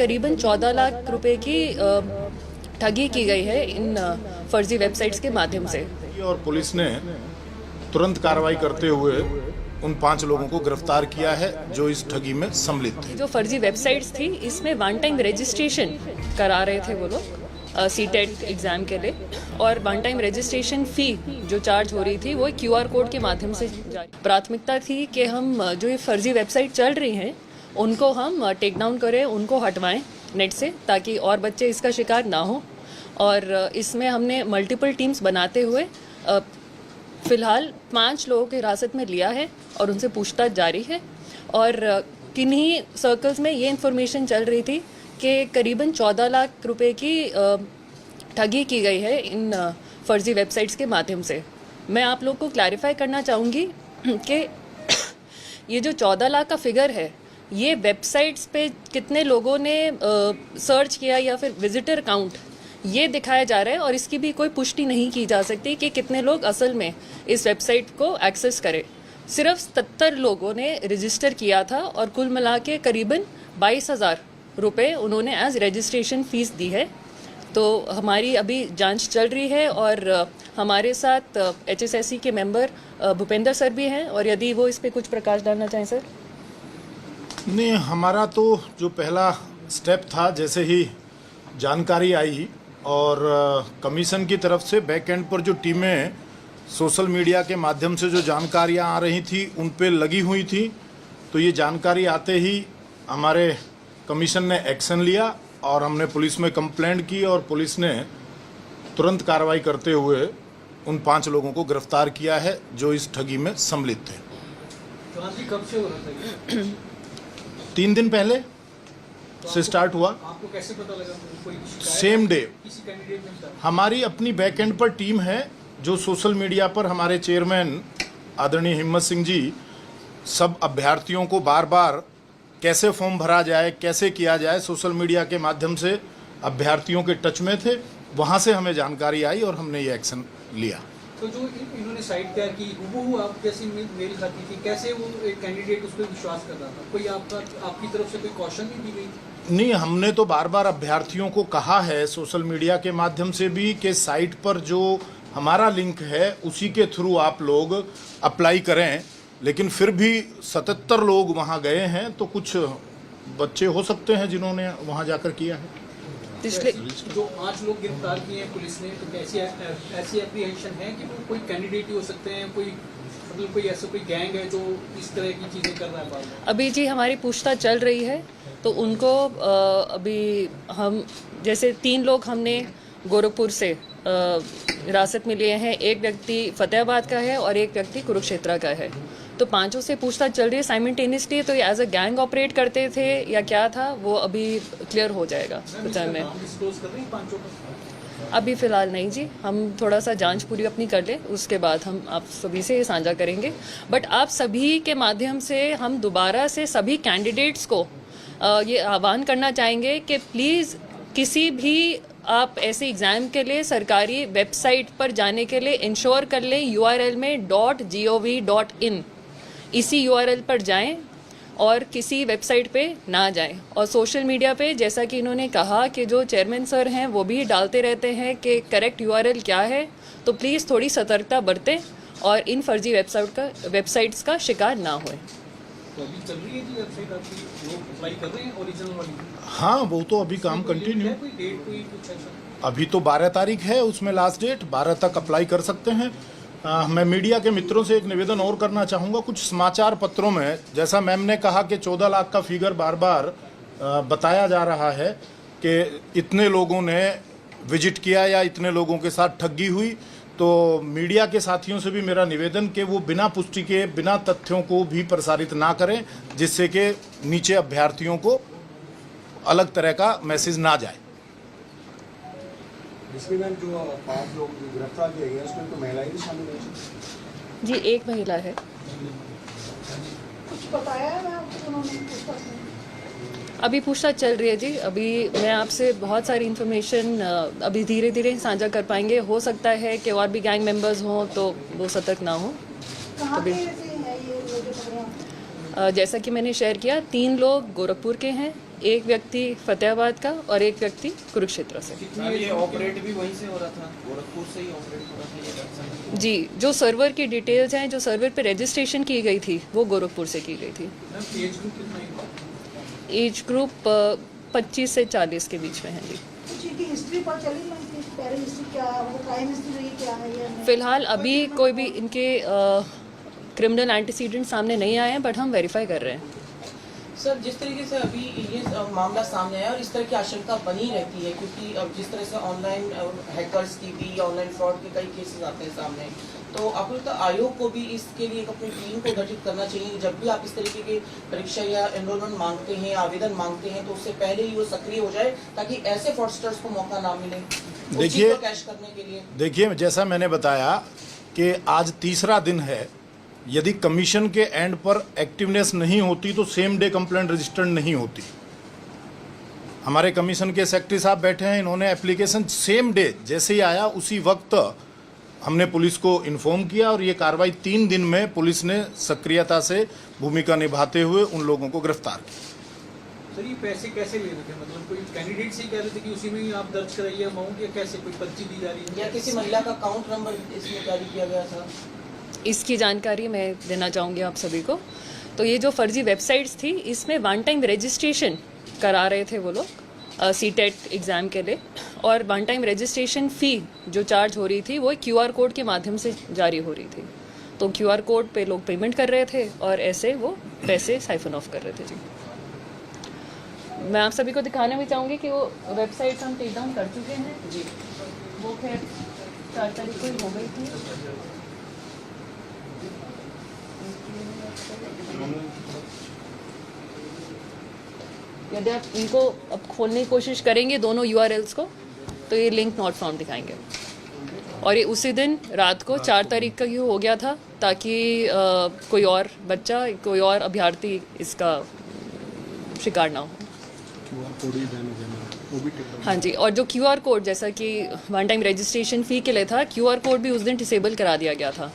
करीबन 14 लाख रुपए की ठगी की गई है इन फर्जी वेबसाइट्स के माध्यम से। और पुलिस ने तुरंत कार्रवाई करते हुए उन 5 लोगों को गिरफ्तार किया है जो इस ठगी में सम्मिलित थे। जो फर्जी वेबसाइट्स थी इसमें वन टाइम रजिस्ट्रेशन करा रहे थे वो लोग सीटेट एग्जाम के लिए, और वन टाइम रजिस्ट्रेशन फ़ी जो चार्ज हो रही थी वो QR कोड के माध्यम से जारी। प्राथमिकता थी कि हम जो ये फर्जी वेबसाइट चल रही हैं उनको हम टेक डाउन करें, उनको हटवाएं नेट से, ताकि और बच्चे इसका शिकार ना हो। और इसमें हमने मल्टीपल टीम्स बनाते हुए फ़िलहाल 5 लोगों की हिरासत में लिया है और उनसे पूछताछ जारी है। और किन्हीं सर्कल्स में ये इन्फॉर्मेशन चल रही थी कि करीबन 14 लाख रुपए की ठगी की गई है इन फर्जी वेबसाइट्स के माध्यम से। मैं आप लोग को क्लैरिफाई करना चाहूँगी कि ये जो 14 लाख का फिगर है ये वेबसाइट्स पे कितने लोगों ने सर्च किया या फिर विजिटर काउंट ये दिखाया जा रहा है, और इसकी भी कोई पुष्टि नहीं की जा सकती कि कितने लोग असल में इस वेबसाइट को एक्सेस करें। सिर्फ 77 लोगों ने रजिस्टर किया था और कुल मिला के करीबन 22,000 रुपये उन्होंने एज रजिस्ट्रेशन फ़ीस दी है। तो हमारी अभी जांच चल रही है और हमारे साथ HSSC के मेंबर भूपेंद्र सर भी हैं, और यदि वो इस पर कुछ प्रकाश डालना चाहें सर। नहीं, हमारा तो जो पहला स्टेप था, जैसे ही जानकारी आई और कमीशन की तरफ से बैक एंड पर जो टीमें सोशल मीडिया के माध्यम से जो जानकारियां आ रही थी उन पे लगी हुई थी, तो ये जानकारी आते ही हमारे कमीशन ने एक्शन लिया और हमने पुलिस में कंप्लेंट की और पुलिस ने तुरंत कार्रवाई करते हुए उन 5 लोगों को गिरफ्तार किया है जो इस ठगी में सम्मिलित थे। कब से हो रहा था? 3 दिन पहले से स्टार्ट हुआ। आपको कैसे पता लगा? कोई सेम डे किसी कैंडिडेट ने बताया? हमारी अपनी बैक एंड पर टीम है जो सोशल मीडिया पर हमारे चेयरमैन आदरणीय हिम्मत सिंह जी सब अभ्यर्थियों को बार बार कैसे फॉर्म भरा जाए, कैसे किया जाए, सोशल मीडिया के माध्यम से अभ्यर्थियों के टच में थे। वहाँ से हमें जानकारी आई और हमने ये एक्शन लिया। तो जो इन्होंने साइट तैयार की हूबहू आप जैसी मेल खाती थी, कैसे वो एक कैंडिडेट उस पर विश्वास कर रहा था? कोई आपकी तरफ से कोई कॉशन नहीं दी गई? नहीं, हमने तो बार बार अभ्यर्थियों को कहा है सोशल मीडिया के माध्यम से भी कि साइट पर जो हमारा लिंक है उसी के थ्रू आप लोग अप्लाई करें, लेकिन फिर भी 77 लोग वहां गए हैं, तो कुछ बच्चे हो सकते हैं जिन्होंने वहां जाकर किया है। पिछले जो 5 लोग गिरफ्तार किए हैं पुलिस ने, तो ऐसी एप्रीहेंशन है कि वो कोई कैंडिडेट ही हो सकते हैं, कोई मतलब कोई ऐसा कोई गैंग है जो इस तरह की चीज़ें कर रहा है बार बार? अभी जी हमारी पूछताछ चल रही है, तो उनको अभी हम जैसे 3 लोग हमने गोरखपुर से हिरासत में लिए हैं, एक व्यक्ति फतेहाबाद का है और एक व्यक्ति कुरुक्षेत्र का है। तो 5 से पूछताछ चल रही है साइमल्टेनियसली। तो ये एज अ गैंग ऑपरेट करते थे या क्या था वो अभी क्लियर हो जाएगा में। अभी फ़िलहाल नहीं जी, हम थोड़ा सा जांच पूरी अपनी कर लें, उसके बाद हम आप सभी से साझा करेंगे। बट आप सभी के माध्यम से हम दोबारा से सभी कैंडिडेट्स को ये आह्वान करना चाहेंगे कि प्लीज़ किसी भी आप ऐसे एग्ज़ाम के लिए सरकारी वेबसाइट पर जाने के लिए इंश्योर कर लें URL में .gov.in, इसी URL पर जाएं और किसी वेबसाइट पे ना जाएं। और सोशल मीडिया पे जैसा कि इन्होंने कहा कि जो चेयरमैन सर हैं वो भी डालते रहते हैं कि करेक्ट URL क्या है, तो प्लीज़ थोड़ी सतर्कता बरतें और इन फर्जी वेबसाइट्स का शिकार ना होए। तो अभी चल रही है जी वेबसाइट आपकी, लोग अप्लाई कर रहे हैं ओरिजिनल वाली? हाँ, वो तो अभी काम कंटिन्यू। कोई डेट कोई कुछ ऐसा? अभी तो 12 तारीख है, उसमें लास्ट डेट 12 तक अप्लाई कर सकते हैं। मैं मीडिया के मित्रों से एक निवेदन और करना चाहूँगा। कुछ समाचार पत्रों में जैसा मैम ने कहा कि 14 लाख का फिगर बार बार बताया जा रहा है कि इतने लोगों ने विजिट किया या इतने लोगों के साथ ठगी हुई, तो मीडिया के साथियों से भी मेरा निवेदन कि वो बिना पुष्टि के, बिना तथ्यों को भी प्रसारित ना करें, जिससे कि नीचे अभ्यर्थियों को अलग तरह का मैसेज ना जाए। जिसमें मैम जो 5 लोग गिरफ्तार किए गए उसमें तो महिलाएं भी शामिल हैं जी, एक महिला है। कुछ बताया है मैम उन्होंने पूछताछ में? अभी पूछताछ चल रही है जी। अभी मैं आपसे बहुत सारी इन्फॉर्मेशन अभी धीरे धीरे साझा कर पाएंगे। हो सकता है कि और भी गैंग मेंबर्स हों तो वो सतर्क ना हो। कहाँ के से है ये लोग जो पकड़े हैं? जैसा कि मैंने शेयर किया, 3 लोग गोरखपुर के हैं, एक व्यक्ति फतेहाबाद का और एक व्यक्ति कुरुक्षेत्र से। मैम ये ऑपरेट भी वहीं से हो रहा था, गोरखपुर से ही ऑपरेट हो रहा था ये वेबसाइट? जी, जो सर्वर की डिटेल्स हैं, जो सर्वर पे रजिस्ट्रेशन की गई थी, वो गोरखपुर से की गई थी। मैम एज ग्रुप कितना है? एज ग्रुप 25 से 40 के बीच में है जी। कुछ इनकी हिस्ट्री पता चली मैम कि पहले हिस्ट्री क्या है, वो क्राइम हिस्ट्री रही क्या है या नहीं? फिलहाल अभी कोई भी इनके क्रिमिनल एंटीसीडेंट सामने नहीं आए हैं, बट हम वेरीफाई कर रहे हैं। सर, जिस तरीके से अभी ये मामला सामने आया और इस तरह की आशंका बनी रहती है, क्योंकि अब जिस तरह से ऑनलाइन हैकर्स की भी, ऑनलाइन फ्रॉड के कई केसेस आते हैं सामने, तो आपको लगता है आयोग को भी इसके लिए एक अपनी टीम को गठित करना चाहिए? जब भी आप इस तरीके की परीक्षा या एनरोलमेंट मांगते हैं, आवेदन मांगते हैं, तो उससे पहले ही वो सक्रिय हो जाए ताकि ऐसे फ्रॉडस्टर्स को मौका ना मिले उस चीज़ को कैश करने के लिए। देखिए, जैसा मैंने बताया कि आज तीसरा दिन है। यदि कमीशन के एंड पर एक्टिवनेस नहीं होती तो सेम डे कंप्लेंट रजिस्टर्ड नहीं होती। हमारे कमीशन के सेक्रेटरी साहब बैठे हैं, इन्होंने एप्लीकेशन सेम डे जैसे ही आया उसी वक्त हमने पुलिस को इन्फॉर्म किया और ये कार्रवाई 3 दिन में पुलिस ने सक्रियता से भूमिका निभाते हुए उन लोगों को गिरफ्तार किया। सर ये पैसे कैसे ले रहे थे? मतलब कोई कैंडिडेट से ही कह रहे थे कि उसी में ही आप दर्ज कराइए अमाउंट, या कैसे कोई पर्ची दी जा रही है? या किसी महिला का अकाउंट नंबर इसमें जारी किया गया था? इसकी जानकारी मैं देना चाहूँगी आप सभी को। तो ये जो फर्जी वेबसाइट्स थी, इसमें वन टाइम रजिस्ट्रेशन करा रहे थे वो लोग सीटेट एग्ज़ाम के लिए, और वन टाइम रजिस्ट्रेशन फ़ी जो चार्ज हो रही थी वो QR कोड के माध्यम से जारी हो रही थी। तो QR कोड पे लोग पेमेंट कर रहे थे और ऐसे वो पैसे साइफन ऑफ कर रहे थे जी। मैं आप सभी को दिखाना भी चाहूँगी कि वो वेबसाइट्स हम टेक डाउन कर चुके हैं जी। वो खैर 4 तारीख को ही हो गई थी। यदि आप इनको अब खोलने की कोशिश करेंगे दोनों URLs को, तो ये लिंक नॉट फाउंड दिखाएंगे। और ये उसी दिन रात को 4 तारीख का ही हो गया था, ताकि कोई और बच्चा, कोई और अभ्यर्थी इसका शिकार ना हो। हाँ जी, और जो QR कोड, जैसा कि वन टाइम रजिस्ट्रेशन फ़ी के लिए था, QR कोड भी उस दिन डिसेबल करा दिया गया था।